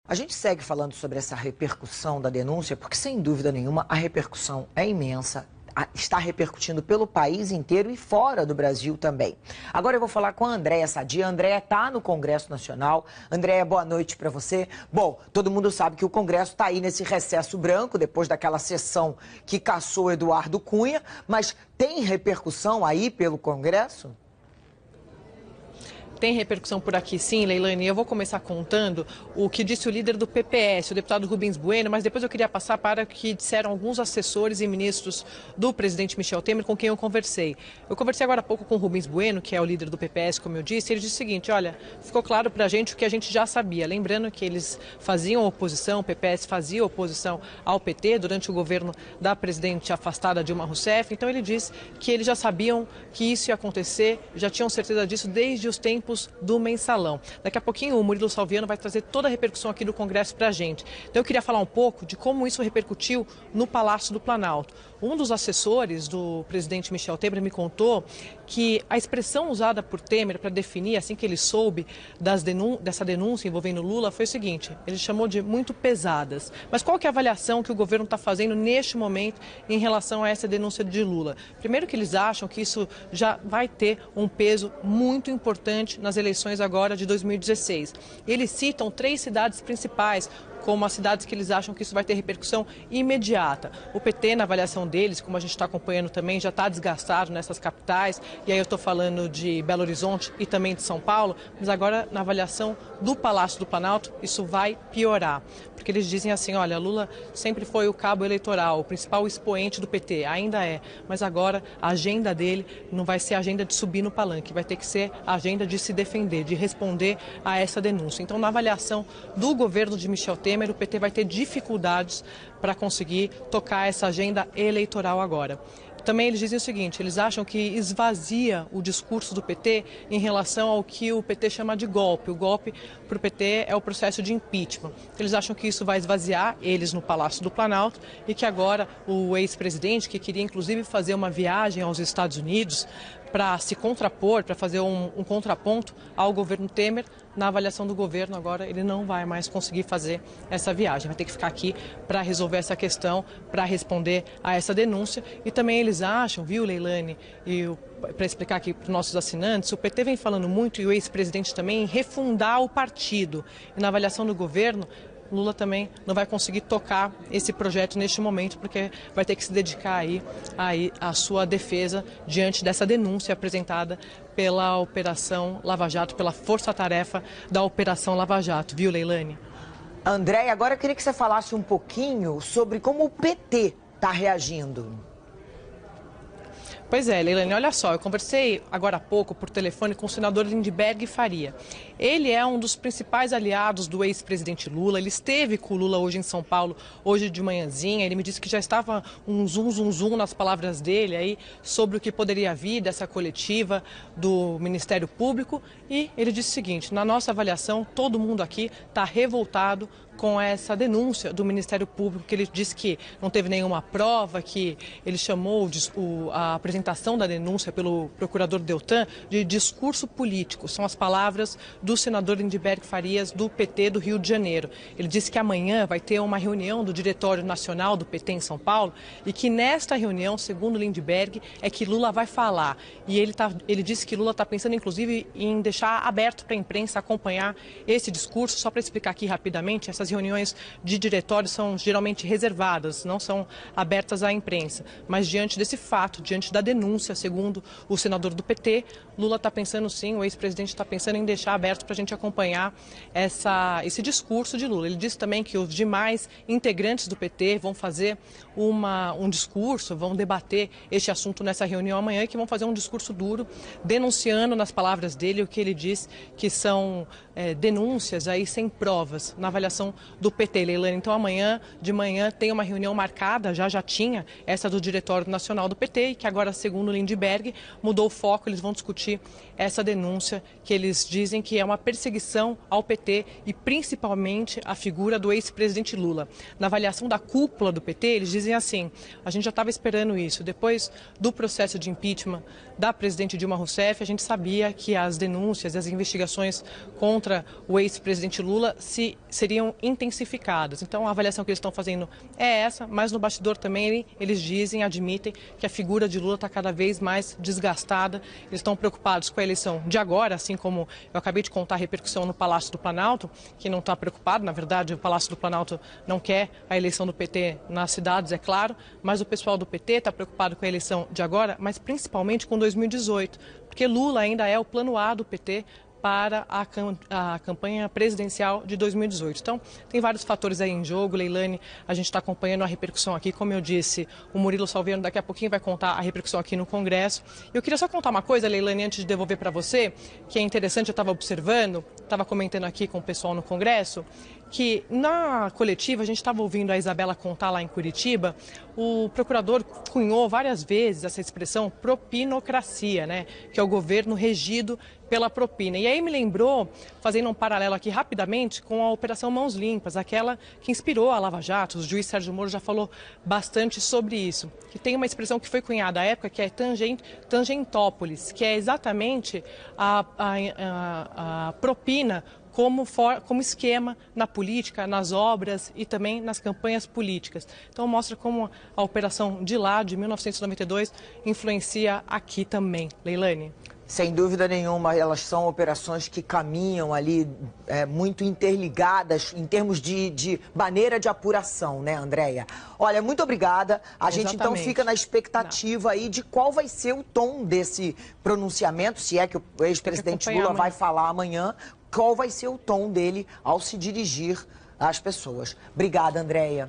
A gente segue falando sobre essa repercussão da denúncia, porque sem dúvida nenhuma a repercussão é imensa, está repercutindo pelo país inteiro e fora do Brasil também. Agora eu vou falar com a Andréia Sadia. A Andréia está no Congresso Nacional. Andréia, boa noite para você. Bom, todo mundo sabe que o Congresso está aí nesse recesso branco, depois daquela sessão que caçou Eduardo Cunha, mas tem repercussão aí pelo Congresso? Tem repercussão por aqui, sim, Leilani. Eu vou começar contando o que disse o líder do PPS, o deputado Rubens Bueno, mas depois eu queria passar para o que disseram alguns assessores e ministros do presidente Michel Temer com quem eu conversei. Eu conversei agora há pouco com o Rubens Bueno, que é o líder do PPS, como eu disse, e ele disse o seguinte: olha, ficou claro para a gente o que a gente já sabia. Lembrando que eles faziam oposição, o PPS fazia oposição ao PT durante o governo da presidente afastada Dilma Rousseff. Então ele disse que eles já sabiam que isso ia acontecer, já tinham certeza disso desde os tempos do Mensalão. Daqui a pouquinho o Murilo Salviano vai trazer toda a repercussão aqui do Congresso para a gente. Então eu queria falar um pouco de como isso repercutiu no Palácio do Planalto. Um dos assessores do presidente Michel Temer me contou que a expressão usada por Temer para definir, assim que ele soube dessa denúncia envolvendo Lula, foi o seguinte: ele chamou de muito pesadas. Mas qual que é a avaliação que o governo está fazendo neste momento em relação a essa denúncia de Lula? Primeiro, que eles acham que isso já vai ter um peso muito importante nas eleições agora de 2016. Eles citam 3 cidades principais como as cidades que eles acham que isso vai ter repercussão imediata. O PT, na avaliação deles, como a gente está acompanhando também, já está desgastado nessas capitais, e aí eu estou falando de Belo Horizonte e também de São Paulo, mas agora, na avaliação do Palácio do Planalto, isso vai piorar. Porque eles dizem assim: olha, Lula sempre foi o cabo eleitoral, o principal expoente do PT, ainda é, mas agora a agenda dele não vai ser a agenda de subir no palanque, vai ter que ser a agenda de se defender, de responder a essa denúncia. Então, na avaliação do governo de Michel Temer, o PT vai ter dificuldades para conseguir tocar essa agenda eleitoral agora. Também eles dizem o seguinte: eles acham que esvazia o discurso do PT em relação ao que o PT chama de golpe. O golpe para o PT é o processo de impeachment. Eles acham que isso vai esvaziar eles no Palácio do Planalto e que agora o ex-presidente, que queria inclusive fazer uma viagem aos Estados Unidos para se contrapor, para fazer um contraponto ao governo Temer, na avaliação do governo agora ele não vai mais conseguir fazer essa viagem. Vai ter que ficar aqui para resolver essa questão, para responder a essa denúncia. E também eles acham, viu, Leilani, e para explicar aqui para os nossos assinantes, o PT vem falando muito, e o ex-presidente também, em refundar o partido. E na avaliação do governo, Lula também não vai conseguir tocar esse projeto neste momento, porque vai ter que se dedicar aí à sua defesa diante dessa denúncia apresentada pela Operação Lava Jato, pela força-tarefa da Operação Lava Jato, viu, Leilani? Andréia, agora eu queria que você falasse um pouquinho sobre como o PT está reagindo. Pois é, Leilani, olha só, eu conversei agora há pouco por telefone com o senador Lindeberg Faria. Ele é um dos principais aliados do ex-presidente Lula. Ele esteve com o Lula hoje em São Paulo, hoje de manhãzinha. Ele me disse que já estava um zum nas palavras dele aí sobre o que poderia vir dessa coletiva do Ministério Público. E ele disse o seguinte: na nossa avaliação, todo mundo aqui está revoltado com essa denúncia do Ministério Público, que ele disse que não teve nenhuma prova, que ele chamou a apresentação da denúncia pelo procurador Deltan de discurso político. São as palavras do senador Lindeberg Farias, do PT do Rio de Janeiro. Ele disse que amanhã vai ter uma reunião do Diretório Nacional do PT em São Paulo e que nesta reunião, segundo Lindeberg, é que Lula vai falar. E ele disse que Lula está pensando, inclusive, em deixar aberto para a imprensa acompanhar esse discurso. Só para explicar aqui rapidamente, essas reuniões de diretório são geralmente reservadas, não são abertas à imprensa. Mas diante desse fato, diante da denúncia, segundo o senador do PT, Lula está pensando sim, o ex-presidente está pensando em deixar aberto para a gente acompanhar esse discurso de Lula. Ele disse também que os demais integrantes do PT vão fazer um discurso, vão debater este assunto nessa reunião amanhã e que vão fazer um discurso duro, denunciando nas palavras dele o que ele diz que são denúncias aí sem provas na avaliação do PT, Leilani. Então amanhã de manhã tem uma reunião marcada, já tinha essa do Diretório Nacional do PT, e que agora, segundo Lindeberg, mudou o foco, eles vão discutir essa denúncia que eles dizem que é uma perseguição ao PT e principalmente à figura do ex-presidente Lula. Na avaliação da cúpula do PT, eles dizem assim: a gente já estava esperando isso. Depois do processo de impeachment da presidente Dilma Rousseff, a gente sabia que as denúncias e as investigações contra o ex-presidente Lula seriam intensificadas. Então, a avaliação que eles estão fazendo é essa, mas no bastidor também eles dizem, admitem que a figura de Lula está cada vez mais desgastada. Eles estão preocupados com a eleição de agora, assim como eu acabei de contar a repercussão no Palácio do Planalto, que não está preocupado. Na verdade, o Palácio do Planalto não quer a eleição do PT nas cidades, é claro, mas o pessoal do PT está preocupado com a eleição de agora, mas principalmente com 2018, porque Lula ainda é o plano A do PT para a campanha presidencial de 2018. Então, tem vários fatores aí em jogo. Leilane, a gente está acompanhando a repercussão aqui. Como eu disse, o Murilo Salviano daqui a pouquinho vai contar a repercussão aqui no Congresso. Eu queria só contar uma coisa, Leilane, antes de devolver para você, que é interessante, eu estava observando, estava comentando aqui com o pessoal no Congresso, que na coletiva, a gente estava ouvindo a Isabela contar lá em Curitiba, o procurador cunhou várias vezes essa expressão propinocracia, né? Que é o governo regido pela propina. E aí me lembrou, fazendo um paralelo aqui rapidamente, com a Operação Mãos Limpas, aquela que inspirou a Lava Jato. O juiz Sérgio Moro já falou bastante sobre isso. Que tem uma expressão que foi cunhada à época, que é tangentópolis, que é exatamente a propina como esquema na política, nas obras e também nas campanhas políticas. Então mostra como a operação de lá, de 1992, influencia aqui também. Leilane? Sem dúvida nenhuma, elas são operações que caminham ali muito interligadas em termos de maneira de apuração, né, Andréia? Olha, muito obrigada. A gente então fica na expectativa aí de qual vai ser o tom desse pronunciamento, se é que o ex-presidente Lula vai falar amanhã, qual vai ser o tom dele ao se dirigir às pessoas. Obrigada, Andréia.